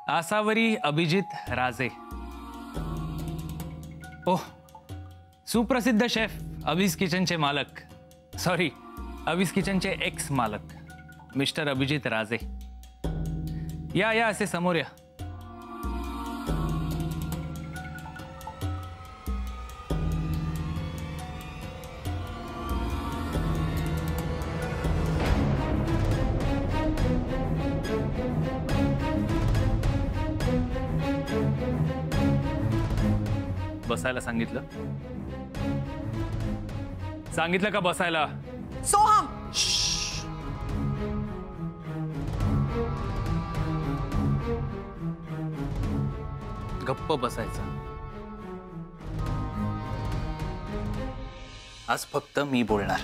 आसावरी अभिजित राजे। ओह, सुप्रसिद्ध शेफ अभिज किचनचे मालक, सॉरी अभिज किचनचे एक्स मालक मिस्टर अभिजित राजे। या असे समोर या। बसायला सांगितलं का बसायला? सोहम, गप्प बसायचं। आज फक्त मी बोलणार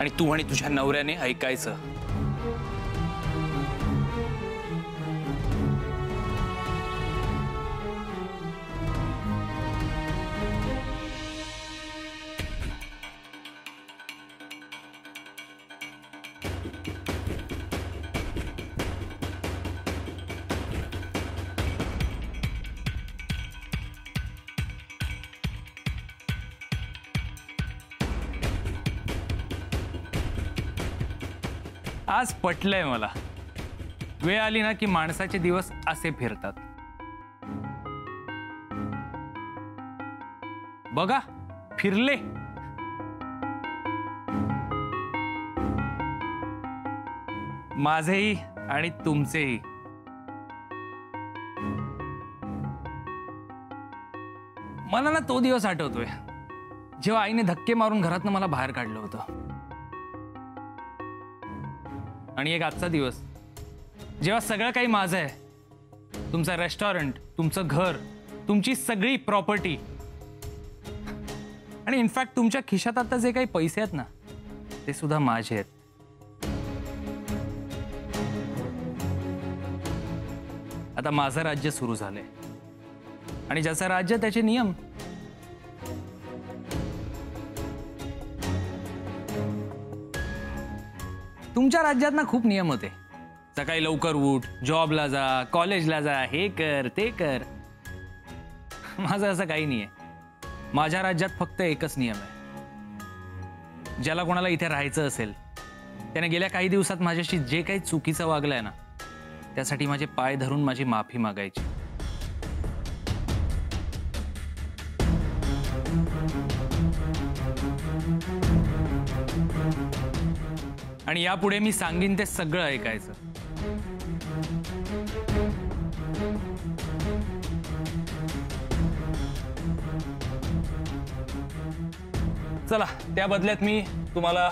आणि तू आणि तुझ्या नवऱ्याने ऐकायचं। आज पटलंय मला, वेळ आली ना की माणसाचे दिवस असे फिरतात। बघा फिरले। माझेही आणि तुमचेही। मला ना तो दिवस आठवतोय जेव्हा आईने धक्के मारून घरातनं मला बाहेर काढलं होतं। आणि एक आजचा दिवस जेव्हा सगळं काही माझं आहे, तुमचं रेस्टॉरंट, तुमचं घर, तुमची सगळी प्रॉपर्टी आणि इनफॅक्ट तुमच्या खिशात आता जे काही पैसे आहेत ना ते सुद्धा माझे आहेत। आता माझं राज्य सुरू झालंय आणि ज्याचं राज्य त्याचे नियम। तुमच्या राज्यात ना खूप नियम होते, सकाळी लवकर उठ, जॉबला जा, कॉलेजला जा, हे कर ते कर। माझं असं काही नाहीये। माझ्या राज्यात फक्त एकच नियम आहे, ज्याला कोणाला इथे राहायचं असेल त्याने गेल्या काही दिवसात माझ्याशी जे काही चुकीचं वागलंय ना त्यासाठी माझे पाय धरून माझी माफी मागायची। आणि यापुढे मी सांगीन ते सगळं ऐकायचं। चला, त्या बदल्यात मी तुम्हाला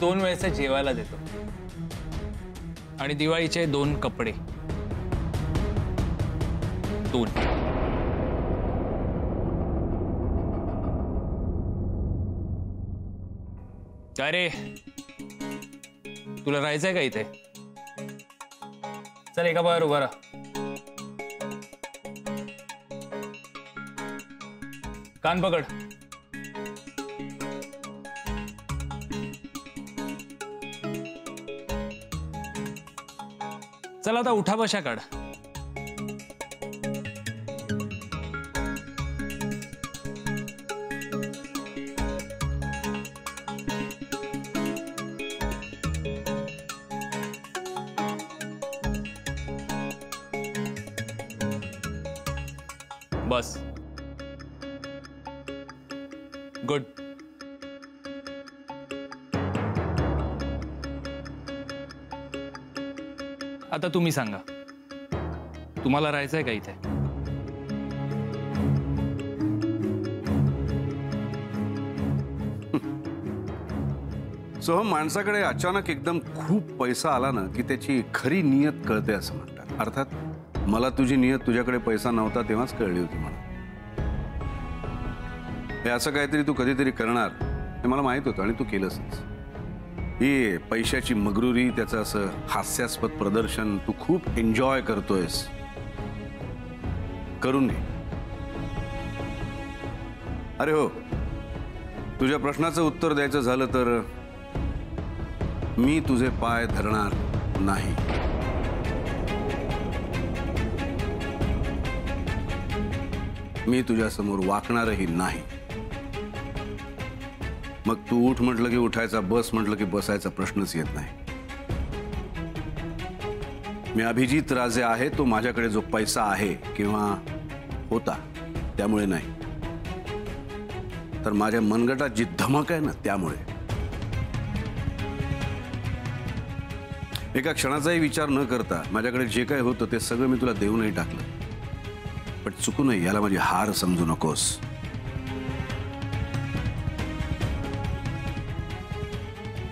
2 वेळेचे जेवायला देतो आणि दिवाळीचे 2 कपडे। 2। अरे तुला राहायचंय का इथे? चल एका बाहेर उभा राहा। कान पकड। चला आता उठा बशा काढ। बस, गुड। आता तुम्ही सांगा, तुम्हाला राहायचंय का इथे? सोहम, माणसाकडे अचानक एकदम खूप पैसा आला ना की त्याची खरी नियत कळते असं म्हणतात। अर्थात मला तुझी नियत तुझ्याकडे पैसा नव्हता तेव्हाच कळली होती मला। हे असं काहीतरी तू कधीतरी करणार हे मला माहित होतं आणि तू केलंसच। ही पैशाची मगरुरी, त्याचं असं हास्यास्पद प्रदर्शन तू खूप एन्जॉय करतोयस। करून घे। अरे हो, तुझ्या प्रश्नाचं उत्तर द्यायचं झालं तर मी तुझे पाय धरणार नाही। मी तुझ्यासमोर वाकणारही नाही. मग तू उठ म्हटलं की उठायचा, बस म्हटलं की बसायचा प्रश्नच येत नाही. मी अभिजित राजे आहे, तो माझ्याकडे जो पैसा आहे किंवा होता त्यामुळे नाही, तर माझ्या मनगटात जी धमक आहे ना त्यामुळे. एका क्षणाचाही विचार न करता माझ्याकडे जे काही होतं ते सगळं मी तुला देऊनही टाकलं. पण चुकू नये, याला माझी हार समजू नकोस.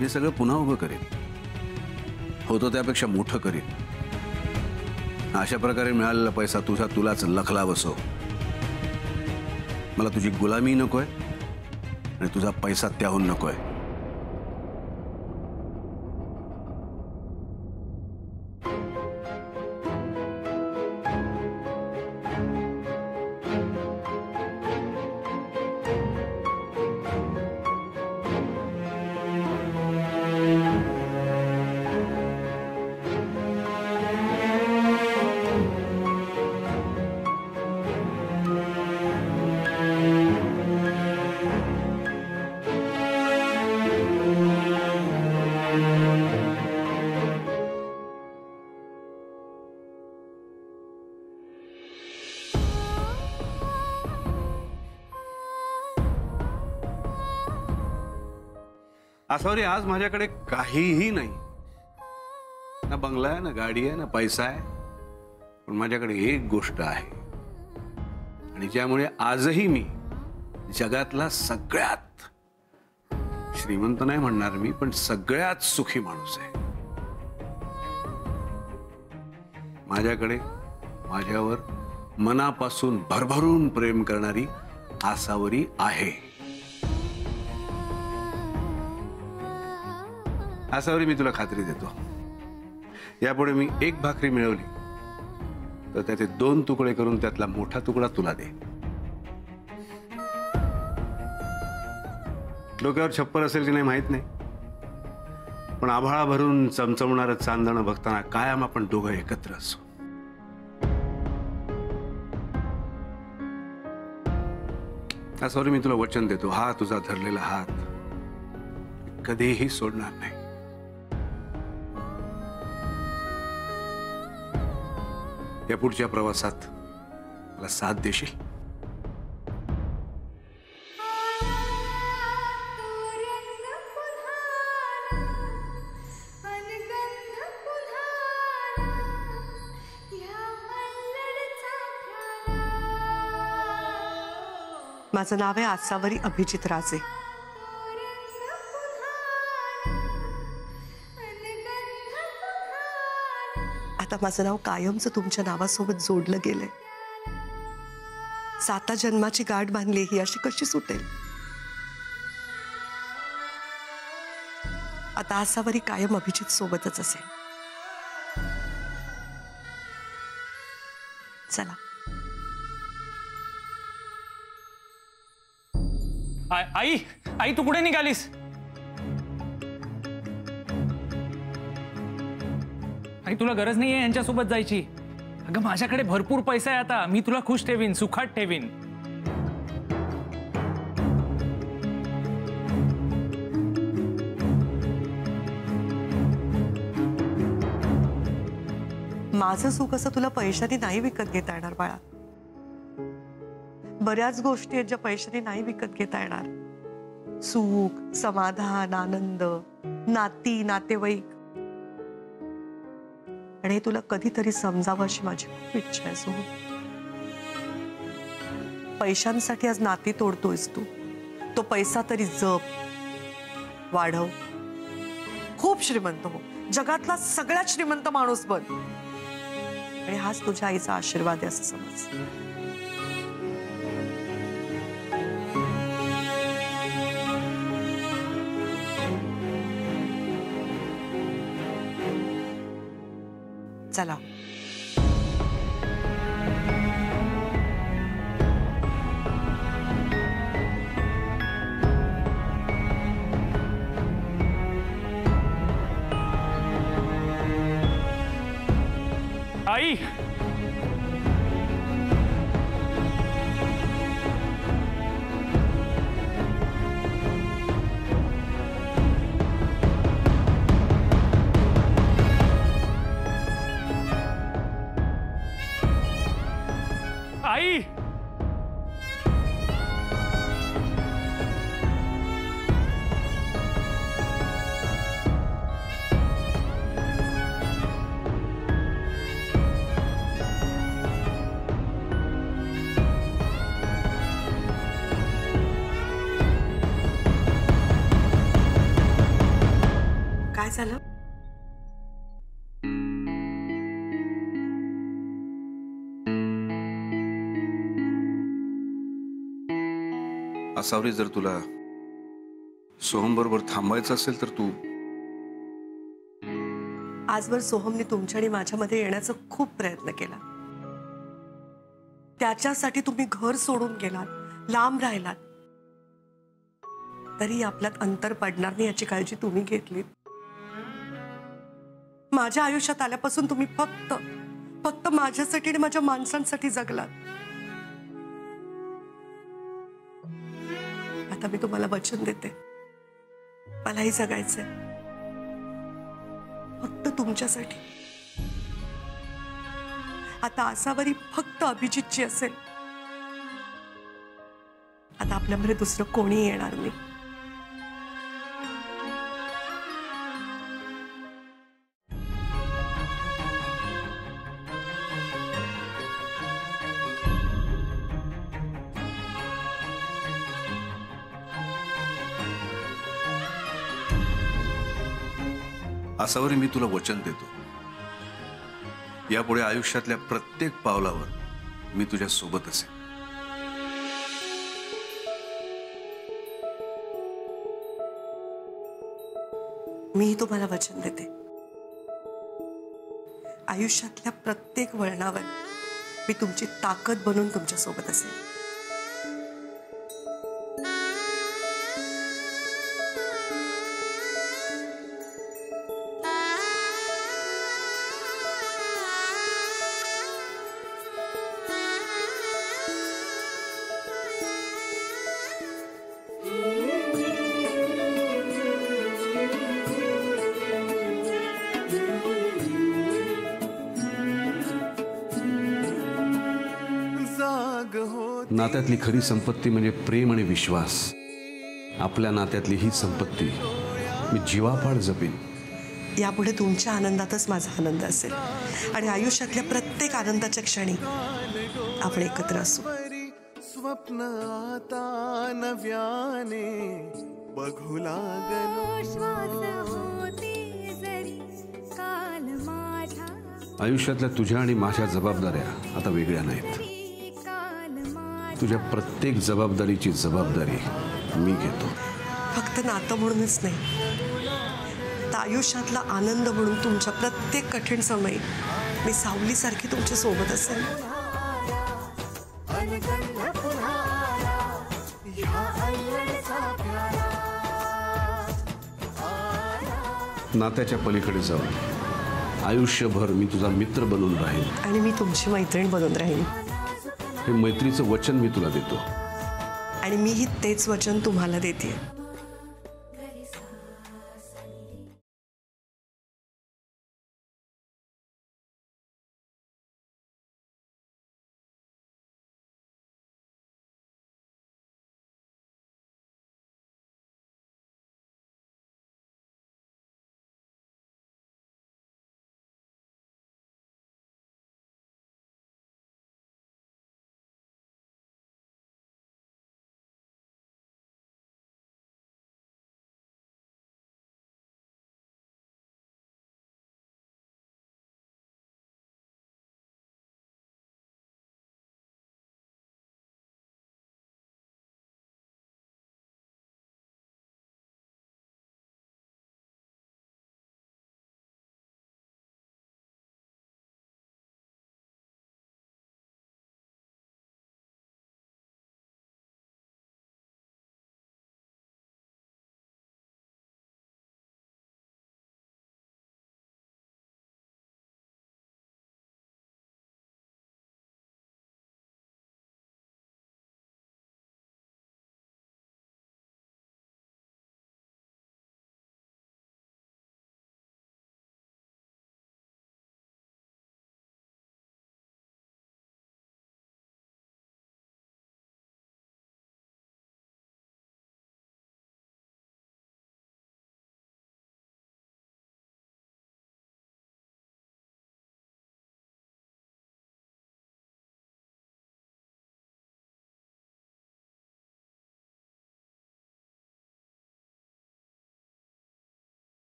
हे सगळं पुन्हा उभं करेन, होतं त्यापेक्षा मोठं करेन. अशा प्रकारे मिळालेला पैसा तुझा तुलाच लखला बसो. मला तुझी गुलामी नकोय आणि तुझा पैसा त्याहून नकोय. आसावरी, आज माझ्याकडे काहीही नाही. ना बंगला आहे, ना गाडी आहे, ना पैसा आहे. पण माझ्याकडे एक गोष्ट आहे आणि ज्यामुळे आजही मी जगातला सगळ्यात श्रीमंत नाही म्हणणार मी, पण सगळ्यात सुखी माणूस आहे. माझ्याकडे माझ्यावर मनापासून भरभरून प्रेम करणारी आसावरी आहे. आसावरी, मी तुला खात्री देतो, यापुढे मी एक भाकरी मिळवली तर त्याचे 2 तुकडे करून त्यातला मोठा तुकडा तुला दे. डोक्यावर छप्पर असेल की नाही माहित नाही, पण आभाळा भरून चमचमणारं चांदणं बघताना कायम आपण दोघं एकत्र असू. आसावरी, मी तुला वचन देतो, हा तुझा धरलेला हात कधीही सोडणार नाही. या पुढच्या प्रवासात मला साथ देशील? माझं नाव आहे आसावरी अभिजित राजे. आता माझं नाव कायमचं तुमच्या नावासोबत जोडलं गेलंय. 7 जन्माची गाठ बांधली ही अशी कशी सुटेल? आता आसावरी कायम अभिजित सोबतच असेल. चला. आई, आई तू कुठे निघालीस? आई, तुला गरज नाहीये यांच्यासोबत जायची. अगं, माझ्याकडे भरपूर पैसा आहे आता. मी तुला खुश ठेवीन, सुखात ठेवीन. माझं सुख असं तुला पैशाने नाही विकत घेता येणार बाळा. बऱ्याच गोष्टी आहेत ज्या पैशाने नाही विकत घेता येणार. सुख, समाधान, आनंद, नाती, नातेवाईक. आणि हे तुला कधीतरी समजावं अशी माझी खूप इच्छा आहे सोहम. पैशांसाठी आज नाती तोडतोयस तू. तो पैसा तरी जप, वाढव, खूप श्रीमंत हो, जगातला सगळ्यात श्रीमंत माणूस बन. आणि हाच तुझ्या आईचा आशीर्वाद आहे असं समज. चला. आई, झालं? असावरी, जर तुला सोहम बरोबर थांबायचं असेल तर तू आजवर सोहमने तुमच्या आणि माझ्यामध्ये येण्याचा खूप प्रयत्न केला. त्याच्यासाठी तुम्ही घर सोडून गेलात, लांब राहिलात. तरी आपल्यात अंतर पडणार नाही याची काळजी तुम्ही घेतली. माझ्या आयुष्यात आल्यापासून तुम्ही फक्त फक्त माझ्यासाठी आणि माझ्या माणसांसाठी जगलात. आता मी तुम्हाला वचन देते, मलाही जगायचंय, फक्त तुमच्यासाठी. आता आसावरी फक्त अभिजितची असेल. आता आपल्यामध्ये दुसरं कोणी येणार नाही. असावरी, मी तुला वचन देतो, यापुढे आयुष्यातल्या प्रत्येक पावलावर मी तुझ्या सोबत असेल. मीही तुम्हाला वचन देते, आयुष्यातल्या प्रत्येक वळणावर मी तुमची ताकद बनून तुमच्या सोबत असेल. नात्यातली खरी संपत्ती म्हणजे प्रेम आणि विश्वास. आपल्या नात्यातली ही संपत्ती मी जीवापाड जपेन. यापुढे तुमच्या आनंदातच माझा आनंद असेल आणि आयुष्यातल्या प्रत्येक आनंदाच्या क्षणी आपण एकत्र असू. स्वप्न आता नव्याने बघू लागलो. आयुष्यातल्या तुझ्या आणि माझ्या जबाबदाऱ्या आता वेगळ्या नाहीत. तुझ्या प्रत्येक जबाबदारीची जबाबदारी मी घेतो. फक्त नातं म्हणूनच नाही, तर आयुष्यातला आनंद म्हणून तुमच्या प्रत्येक कठीण समयी मी सावलीसारखी तुमच्या सोबत असेल. नात्याच्या पलीकडे जाऊन आयुष्यभर मी तुझा मित्र बनून राहीन आणि मी तुमची मैत्रीण बनून राहीन. हे मैत्रीचं वचन मी तुला देतो. आणि मीही तेच वचन तुम्हाला देते.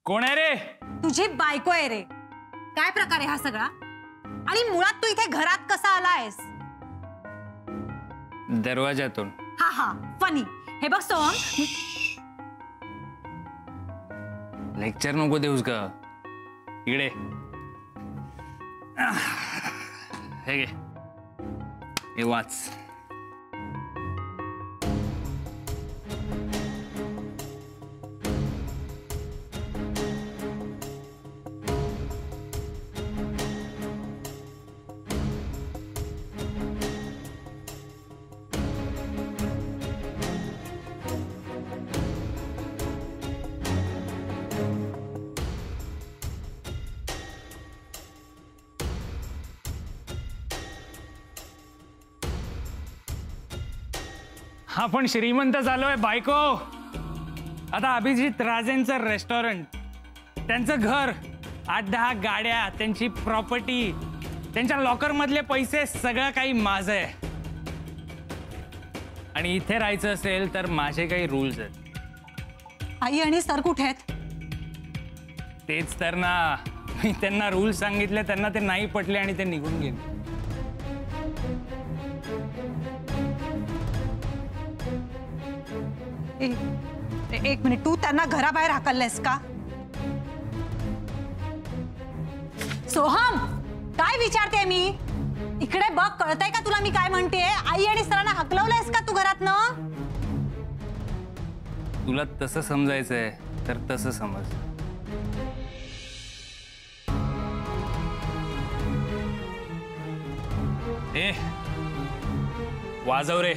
कोण आहे रे? तुझी बायको आहे रे. काय प्रकार आहे हा सगळा? आणि मुळात तू इथे घरात कसा आलायस? दरवाजातून. हा हा फनी. हे बघ सोहम, लेक्चर नको देऊस का? इकडे हे घे, हे वाच. आपण श्रीमंत झालोय बायको. आता अभिजित राजेंचं रेस्टॉरंट, त्यांचं घर, 8-10 गाड्या, त्यांची प्रॉपर्टी, त्यांच्या लॉकर मधले पैसे, सगळं काही माझं आहे. आणि इथे राहायचं असेल तर माझे काही रूल्स आहेत. आई आणि सर कुठे आहेत? तेच तर ना, मी त्यांना रूल्स सांगितले, त्यांना ते नाही पटले आणि ते निघून गेले. एक मिनिट, तू त्यांना घराबाहेर हाकललेस का? सोहम, काय विचारते मी? इकडे बघ, कळतंय का तुला मी काय म्हणते? आई आणि सरांना हाकलवलंयस का तू घरातनं? तुला तसं समजायचंय तर तसं समज. ए वाजव रे.